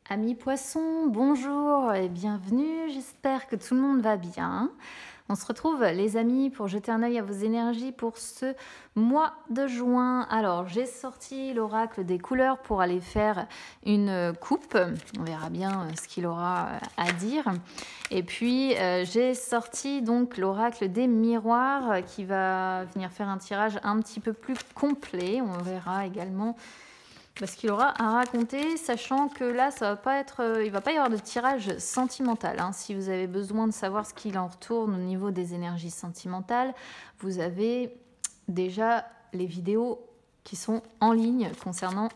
Amis poissons, bonjour et bienvenue, j'espère que tout le monde va bien. On se retrouve les amis pour jeter un œil à vos énergies pour ce mois de juin. Alors j'ai sorti l'oracle des couleurs pour aller faire une coupe, on verra bien ce qu'il aura à dire. Et puis j'ai sorti donc l'oracle des miroirs qui va venir faire un tirage un petit peu plus complet, on verra également ce qu'il aura à raconter, sachant que là, ça va pas être, il va pas y avoir de tirage sentimental. Hein. Si vous avez besoin de savoir ce qu'il en retourne au niveau des énergies sentimentales, vous avez déjà les vidéos qui sont en ligne concernant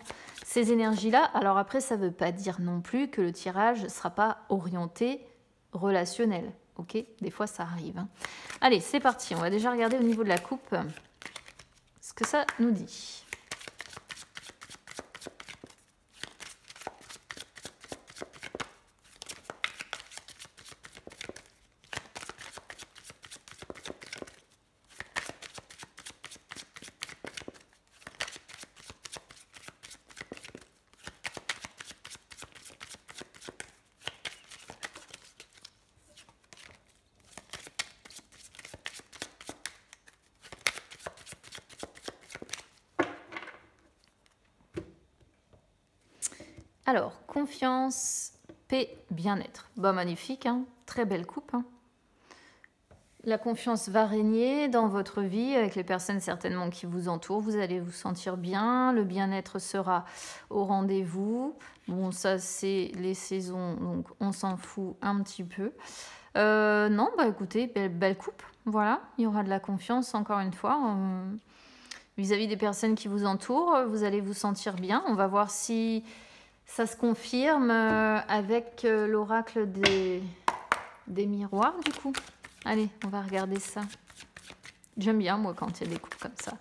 ces énergies-là. Alors après, ça ne veut pas dire non plus que le tirage ne sera pas orienté relationnel. Ok, des fois, ça arrive. Hein. Allez, c'est parti. On va déjà regarder au niveau de la coupe ce que ça nous dit. Alors, confiance, paix, bien-être. Bah, magnifique, hein, très belle coupe. Hein. La confiance va régner dans votre vie avec les personnes certainement qui vous entourent. Vous allez vous sentir bien. Le bien-être sera au rendez-vous. Bon, ça, c'est les saisons, donc on s'en fout un petit peu. Non, bah écoutez, belle coupe. Voilà, il y aura de la confiance encore une fois. Vis-à-vis des personnes qui vous entourent, vous allez vous sentir bien. On va voir si ça se confirme avec l'oracle des miroirs, du coup. Allez, on va regarder ça. J'aime bien, moi, quand il y a des coupes comme ça.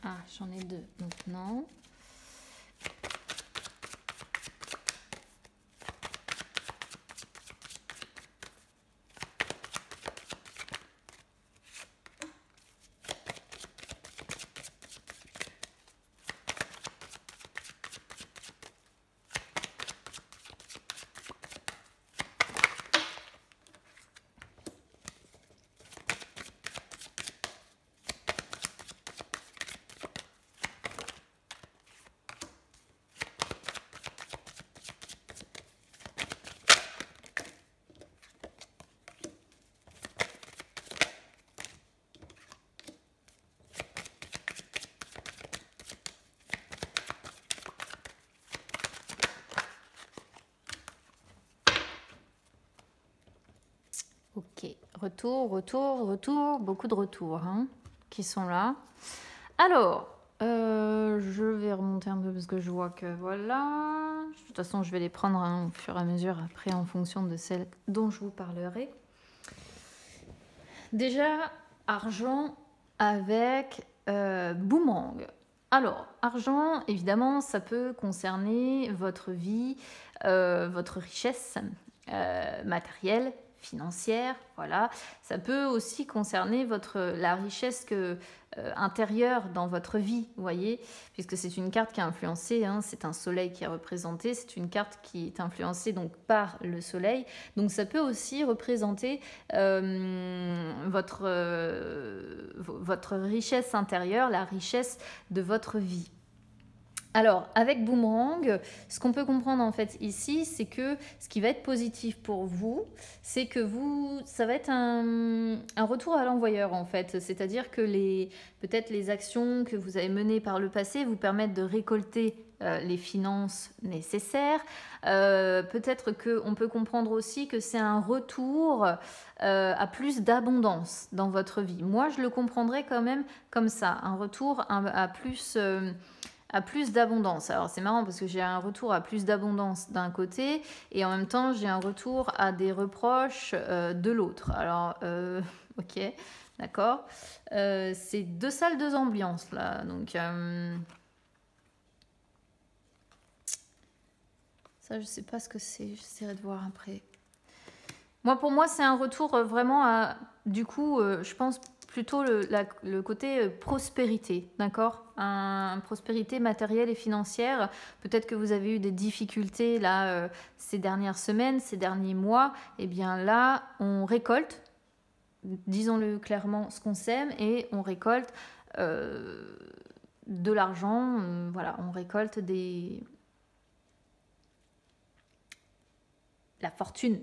Ah, j'en ai deux, donc non. Ok, retour, beaucoup de retours hein, qui sont là. Alors, je vais remonter un peu parce que je vois que voilà. De toute façon, je vais les prendre hein, au fur et à mesure après en fonction de celles dont je vous parlerai. Déjà, argent avec boomerang. Alors, argent, évidemment, ça peut concerner votre vie, votre richesse matérielle, financière, voilà. Ça peut aussi concerner la richesse intérieure dans votre vie, vous voyez, puisque c'est une carte qui est influencée, hein, c'est un soleil qui est représenté, c'est une carte qui est influencée donc par le soleil, donc ça peut aussi représenter votre richesse intérieure, la richesse de votre vie. Alors, avec Boomerang, ce qu'on peut comprendre en fait ici, c'est que ce qui va être positif pour vous, c'est que ça va être un retour à l'envoyeur en fait. C'est-à-dire que peut-être les actions que vous avez menées par le passé vous permettent de récolter les finances nécessaires. Peut-être qu'on peut comprendre aussi que c'est un retour à plus d'abondance dans votre vie. Moi, je le comprendrais quand même comme ça, un retour à plus d'abondance. Alors c'est marrant parce que j'ai un retour à plus d'abondance d'un côté et en même temps j'ai un retour à des reproches de l'autre. Alors ok, d'accord. C'est deux salles, deux ambiances là. Donc ça je sais pas ce que c'est. J'essaierai de voir après. Pour moi c'est un retour vraiment à, du coup je pense plutôt le côté prospérité, d'accord, prospérité matérielle et financière. Peut-être que vous avez eu des difficultés là ces dernières semaines, ces derniers mois. Et bien là, on récolte, disons-le clairement, ce qu'on sème et on récolte de l'argent. Voilà, on récolte la fortune.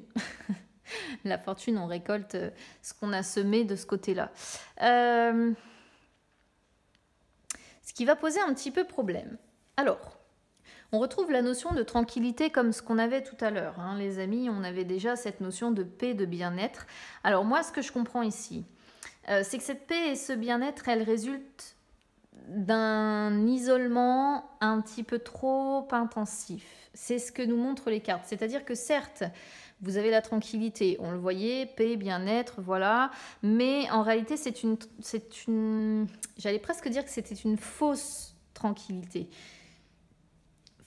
La fortune, on récolte ce qu'on a semé de ce côté-là. Ce qui va poser un petit peu problème. Alors, on retrouve la notion de tranquillité comme ce qu'on avait tout à l'heure. Hein, les amis, on avait déjà cette notion de paix, de bien-être. Alors moi, ce que je comprends ici, c'est que cette paix et ce bien-être, elles résultent d'un isolement un petit peu trop intensif. C'est ce que nous montrent les cartes. C'est-à-dire que certes, vous avez la tranquillité, on le voyait, paix, bien-être, voilà. Mais en réalité, c'est une, j'allais presque dire que c'était une fausse tranquillité.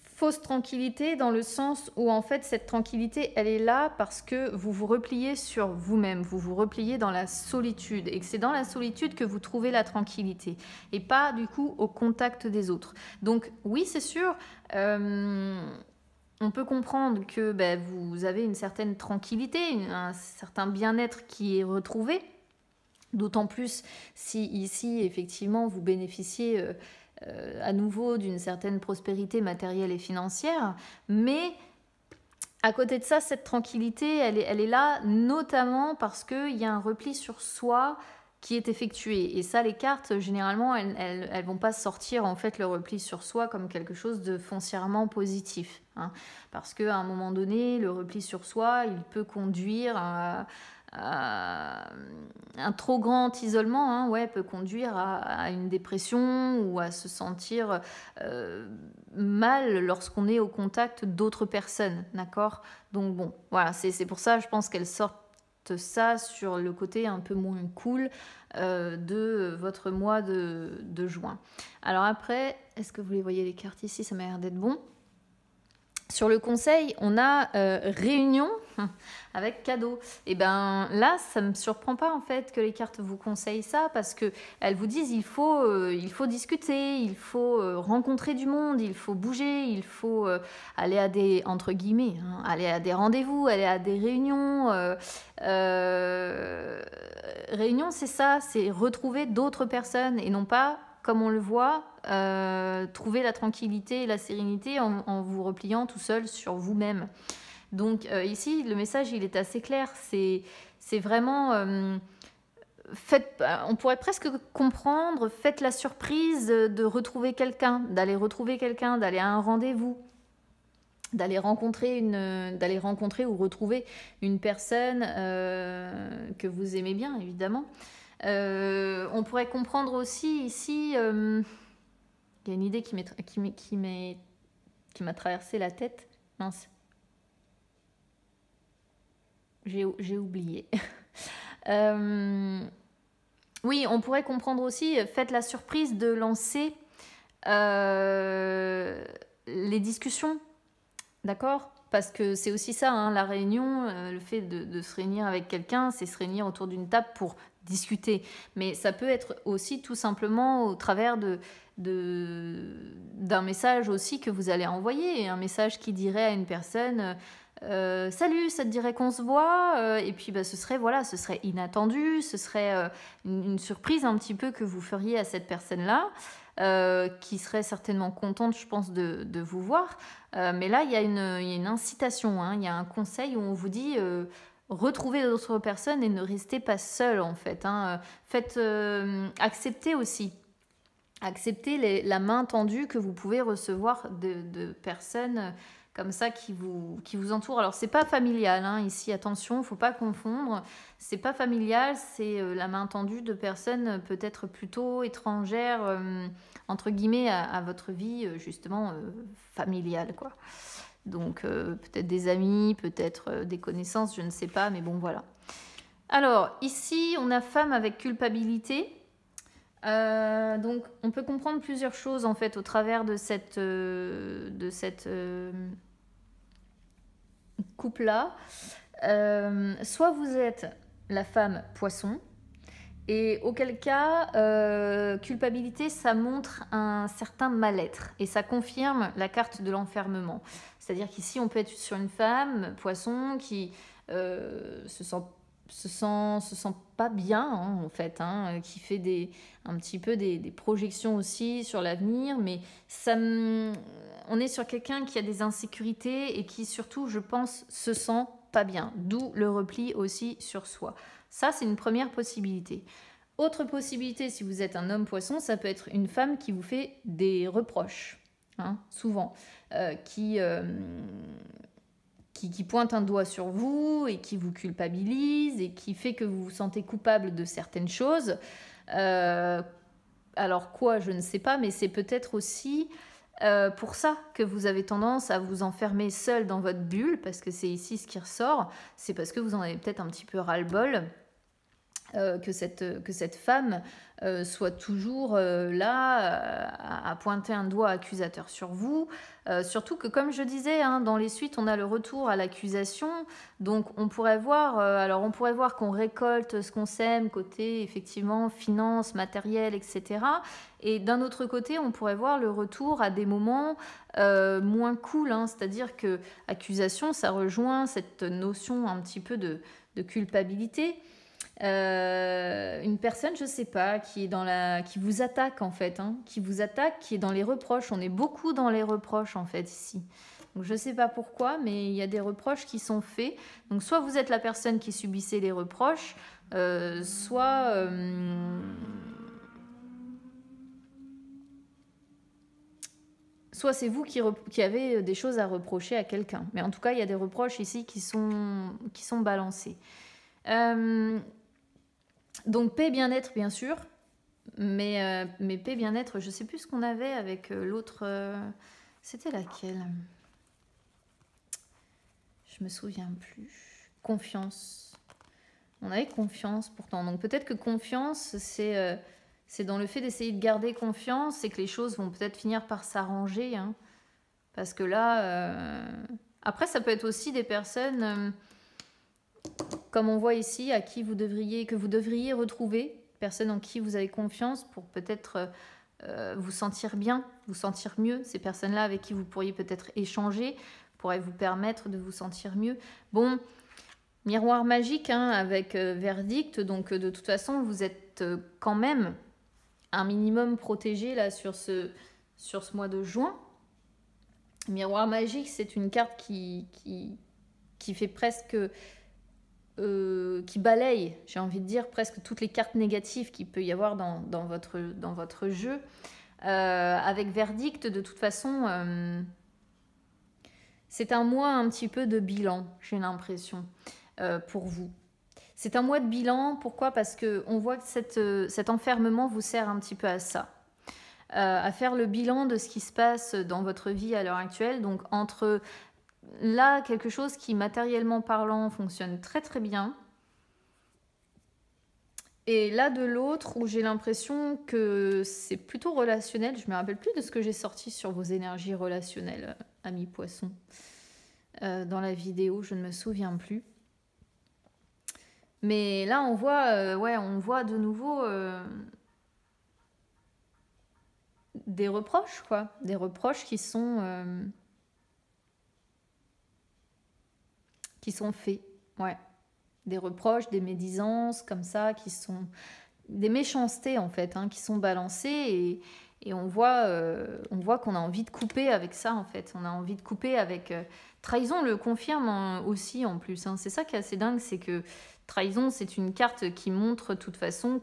Fausse tranquillité dans le sens où en fait cette tranquillité elle est là parce que vous vous repliez sur vous-même, vous vous repliez dans la solitude et que c'est dans la solitude que vous trouvez la tranquillité et pas du coup au contact des autres. Donc oui c'est sûr, on peut comprendre que vous avez une certaine tranquillité, un certain bien-être qui est retrouvé, d'autant plus si ici effectivement vous bénéficiez à nouveau d'une certaine prospérité matérielle et financière, mais à côté de ça, cette tranquillité, elle est là notamment parce qu'il y a un repli sur soi qui est effectué. Et ça, les cartes, généralement, elles vont pas sortir en fait le repli sur soi comme quelque chose de foncièrement positif. Hein, parce qu'à un moment donné, le repli sur soi, il peut conduire à un trop grand isolement, hein, peut conduire à une dépression ou à se sentir mal lorsqu'on est au contact d'autres personnes, d'accord. Donc bon, voilà, c'est pour ça, je pense qu'elles sortent ça sur le côté un peu moins cool de votre mois de juin. Alors après, est-ce que vous les voyez les cartes ici? Ça m'a l'air d'être bon. Sur le conseil, on a réunion avec cadeau. Et bien là, ça ne me surprend pas en fait que les cartes vous conseillent ça parce qu'elles vous disent il faut discuter, il faut rencontrer du monde, il faut bouger, il faut aller à des, entre guillemets, hein, aller à des rendez-vous, aller à des réunions. Réunion, c'est ça, c'est retrouver d'autres personnes et non pas, comme on le voit, trouver la tranquillité et la sérénité en vous repliant tout seul sur vous-même. Donc ici, le message, il est assez clair. C'est vraiment... on pourrait presque comprendre, faites la surprise de retrouver quelqu'un, d'aller à un rendez-vous, d'aller rencontrer ou retrouver une personne que vous aimez bien, évidemment. On pourrait comprendre aussi ici... il y a une idée qui m'a traversé la tête. Mince. J'ai oublié. Oui, on pourrait comprendre aussi, faites la surprise de lancer les discussions. D'accord ? Parce que c'est aussi ça, hein, la réunion, le fait de se réunir avec quelqu'un, c'est se réunir autour d'une table pour discuter. Mais ça peut être aussi tout simplement au travers d'un message aussi que vous allez envoyer. Un message qui dirait à une personne salut, ça te dirait qu'on se voit et puis ce serait inattendu, ce serait une surprise un petit peu que vous feriez à cette personne-là. Qui serait certainement contente, je pense, de vous voir. Mais là, il y a une incitation, hein, il y a un conseil où on vous dit retrouvez d'autres personnes et ne restez pas seul, en fait. Hein. Faites accepter aussi acceptez la main tendue que vous pouvez recevoir de personnes comme ça qui vous entourent. Alors, c'est pas familial, hein, ici, attention, il ne faut pas confondre. C'est pas familial, c'est la main tendue de personnes peut-être plutôt étrangères, entre guillemets, à votre vie, justement, familiale, quoi. Donc, peut-être des amis, peut-être des connaissances, je ne sais pas, mais bon, voilà. Alors, ici, on a femme avec culpabilité. Donc, on peut comprendre plusieurs choses en fait au travers de cette couple-là. Soit vous êtes la femme poisson, et auquel cas, culpabilité, ça montre un certain mal-être et ça confirme la carte de l'enfermement. C'est-à-dire qu'ici, on peut être sur une femme poisson qui se sent pas bien, hein, en fait, hein, qui fait un petit peu des projections aussi sur l'avenir, mais on est sur quelqu'un qui a des insécurités et qui surtout, je pense, se sent pas bien, d'où le repli aussi sur soi. Ça, c'est une première possibilité. Autre possibilité, si vous êtes un homme poisson, ça peut être une femme qui vous fait des reproches, hein, souvent, qui pointe un doigt sur vous et qui vous culpabilise et qui fait que vous vous sentez coupable de certaines choses. Alors quoi, je ne sais pas, mais c'est peut-être aussi pour ça que vous avez tendance à vous enfermer seul dans votre bulle, parce que c'est ici ce qui ressort, c'est parce que vous en avez peut-être un petit peu ras-le-bol. Que cette femme soit toujours là à pointer un doigt accusateur sur vous. Surtout que, comme je disais, hein, dans les suites, on a le retour à l'accusation. Donc, on pourrait voir qu'on récolte ce qu'on sème, côté, effectivement, finances, matériel, etc. Et d'un autre côté, on pourrait voir le retour à des moments moins cool. Hein, c'est-à-dire que accusation, ça rejoint cette notion un petit peu de culpabilité. Une personne, je sais pas, qui vous attaque en fait, hein, qui vous attaque, qui est dans les reproches. On est beaucoup dans les reproches en fait ici. Donc je sais pas pourquoi, mais il y a des reproches qui sont faits. Donc soit vous êtes la personne qui subissait les reproches, soit c'est vous qui avez des choses à reprocher à quelqu'un. Mais en tout cas, il y a des reproches ici qui sont balancés. Donc paix, bien-être, bien sûr, mais paix, bien-être, je ne sais plus ce qu'on avait avec l'autre. C'était laquelle? Je me souviens plus. Confiance. On avait confiance pourtant. Donc peut-être que confiance, c'est dans le fait d'essayer de garder confiance et que les choses vont peut-être finir par s'arranger. Hein. Parce que là, après, ça peut être aussi des personnes... comme on voit ici, que vous devriez retrouver, personnes en qui vous avez confiance pour peut-être vous sentir bien, vous sentir mieux. Ces personnes-là avec qui vous pourriez peut-être échanger pourraient vous permettre de vous sentir mieux. Bon, miroir magique hein, avec verdict, donc de toute façon, vous êtes quand même un minimum protégé là sur ce mois de juin. Miroir magique, c'est une carte qui fait presque... qui balaye, j'ai envie de dire, presque toutes les cartes négatives qu'il peut y avoir dans votre jeu. Avec verdict, de toute façon, c'est un mois un petit peu de bilan, j'ai l'impression, pour vous. C'est un mois de bilan, pourquoi? Parce qu'on voit que cet enfermement vous sert un petit peu à ça. À faire le bilan de ce qui se passe dans votre vie à l'heure actuelle, donc entre... Là, quelque chose qui, matériellement parlant, fonctionne très très bien. Et là, de l'autre, où j'ai l'impression que c'est plutôt relationnel. Je ne me rappelle plus de ce que j'ai sorti sur vos énergies relationnelles, amis poissons. Dans la vidéo, je ne me souviens plus. Mais là, on voit de nouveau des reproches, quoi. Des reproches qui sont faits, ouais. Des reproches, des médisances comme ça, qui sont des méchancetés en fait, hein, qui sont balancées et on voit qu'on a envie de couper avec ça en fait. On a envie de couper avec... Trahison le confirme aussi en plus, hein. C'est ça qui est assez dingue, c'est que trahison c'est une carte qui montre de toute façon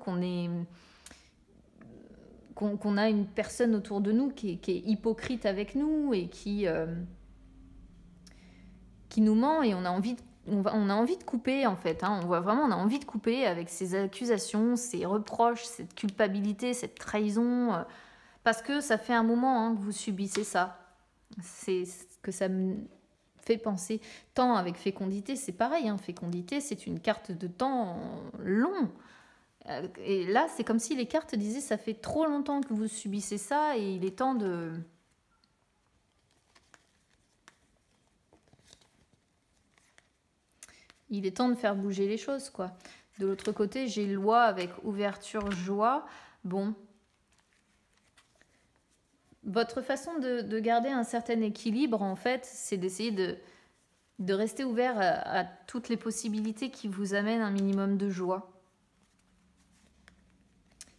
qu'on a une personne autour de nous qui est hypocrite avec nous et qui nous ment, et on a envie de couper en fait, hein. On a envie de couper avec ces accusations, ces reproches, cette culpabilité, cette trahison, parce que ça fait un moment, hein, que vous subissez ça. C'est ce que ça me fait penser. Temps avec fécondité, c'est pareil, hein. Fécondité, c'est une carte de temps long. Et là, c'est comme si les cartes disaient, ça fait trop longtemps que vous subissez ça et il est temps de... Il est temps de faire bouger les choses, quoi. De l'autre côté, j'ai loi avec ouverture, joie. Bon. Votre façon de garder un certain équilibre, en fait, c'est d'essayer de rester ouvert à toutes les possibilités qui vous amènent un minimum de joie.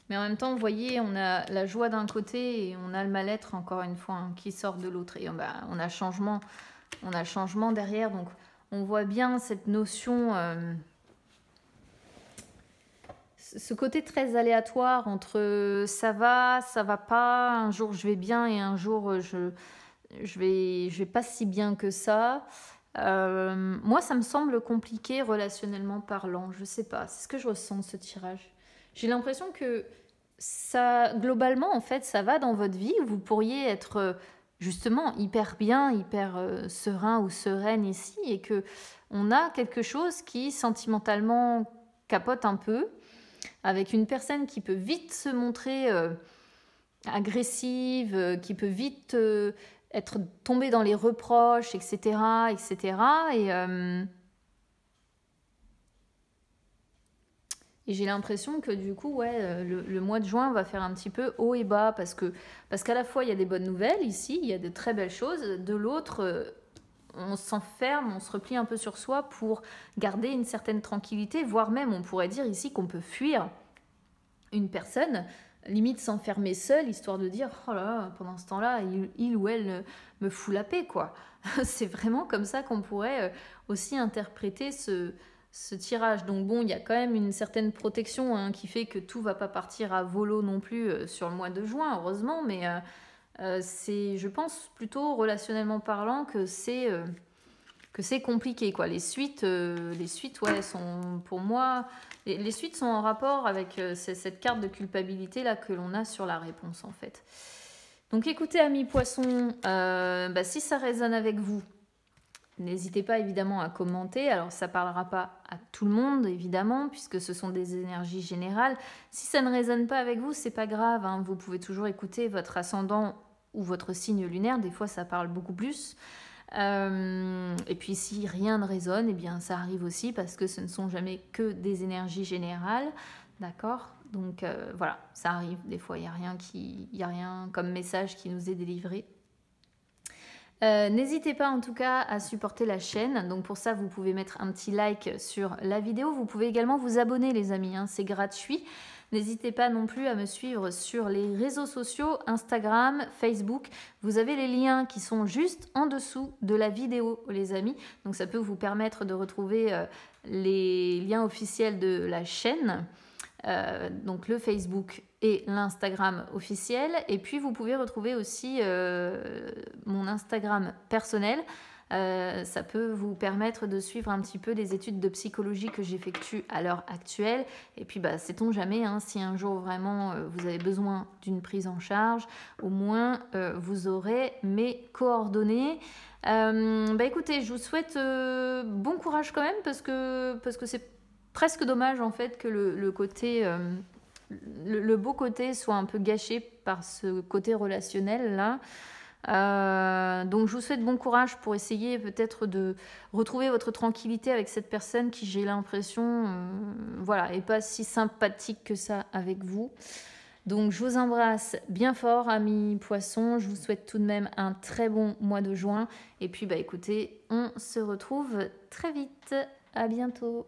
Mais en même temps, vous voyez, on a la joie d'un côté et on a le mal-être, encore une fois, hein, qui sort de l'autre. Et on a changement derrière. Donc, on voit bien cette notion, ce côté très aléatoire entre ça va pas, un jour je vais bien et un jour je vais pas si bien que ça. Moi, ça me semble compliqué relationnellement parlant. Je sais pas, c'est ce que je ressens de ce tirage. J'ai l'impression que ça, globalement, en fait, ça va dans votre vie. Vous pourriez être justement hyper bien, hyper serein ou sereine ici, et que on a quelque chose qui sentimentalement capote un peu, avec une personne qui peut vite se montrer agressive, qui peut vite être tombée dans les reproches, etc., etc. Et j'ai l'impression que du coup, ouais, le mois de juin va faire un petit peu haut et bas, parce qu'à la fois, il y a des bonnes nouvelles ici, il y a de très belles choses. De l'autre, on s'enferme, on se replie un peu sur soi pour garder une certaine tranquillité, voire même, on pourrait dire ici qu'on peut fuir une personne, limite s'enfermer seule, histoire de dire « Oh là là, pendant ce temps-là, il ou elle me fout la paix, quoi. » C'est vraiment comme ça qu'on pourrait aussi interpréter ce tirage. Donc bon, il y a quand même une certaine protection, hein, qui fait que tout ne va pas partir à volo non plus sur le mois de juin, heureusement, mais c'est, je pense, plutôt relationnellement parlant que c'est compliqué, quoi. Les suites, ouais, sont pour moi... Les suites sont en rapport avec cette carte de culpabilité là que l'on a sur la réponse, en fait. Donc écoutez, amis poissons, si ça résonne avec vous, n'hésitez pas évidemment à commenter. Alors ça ne parlera pas à tout le monde évidemment, puisque ce sont des énergies générales. Si ça ne résonne pas avec vous, c'est pas grave, hein. Vous pouvez toujours écouter votre ascendant ou votre signe lunaire. Des fois ça parle beaucoup plus. Et puis si rien ne résonne, eh bien ça arrive aussi, parce que ce ne sont jamais que des énergies générales, d'accord? Donc voilà, ça arrive, des fois il n'y a rien comme message qui nous est délivré. N'hésitez pas en tout cas à supporter la chaîne. Donc pour ça, vous pouvez mettre un petit like sur la vidéo. Vous pouvez également vous abonner, les amis, hein, c'est gratuit. N'hésitez pas non plus à me suivre sur les réseaux sociaux, Instagram, Facebook. Vous avez les liens qui sont juste en dessous de la vidéo, les amis. Donc ça peut vous permettre de retrouver les liens officiels de la chaîne. Donc le Facebook et l'Instagram officiel. Et puis vous pouvez retrouver aussi mon Instagram personnel. Ça peut vous permettre de suivre un petit peu les études de psychologie que j'effectue à l'heure actuelle. Et puis sait-on jamais, hein, si un jour vraiment vous avez besoin d'une prise en charge, au moins vous aurez mes coordonnées. Écoutez, je vous souhaite bon courage quand même, parce que c'est presque dommage en fait que le côté, le beau côté soit un peu gâché par ce côté relationnel là. Donc je vous souhaite bon courage pour essayer peut-être de retrouver votre tranquillité avec cette personne qui, j'ai l'impression, voilà, est pas si sympathique que ça avec vous. Donc je vous embrasse bien fort, amis poissons. Je vous souhaite tout de même un très bon mois de juin. Et puis écoutez, on se retrouve très vite. À bientôt.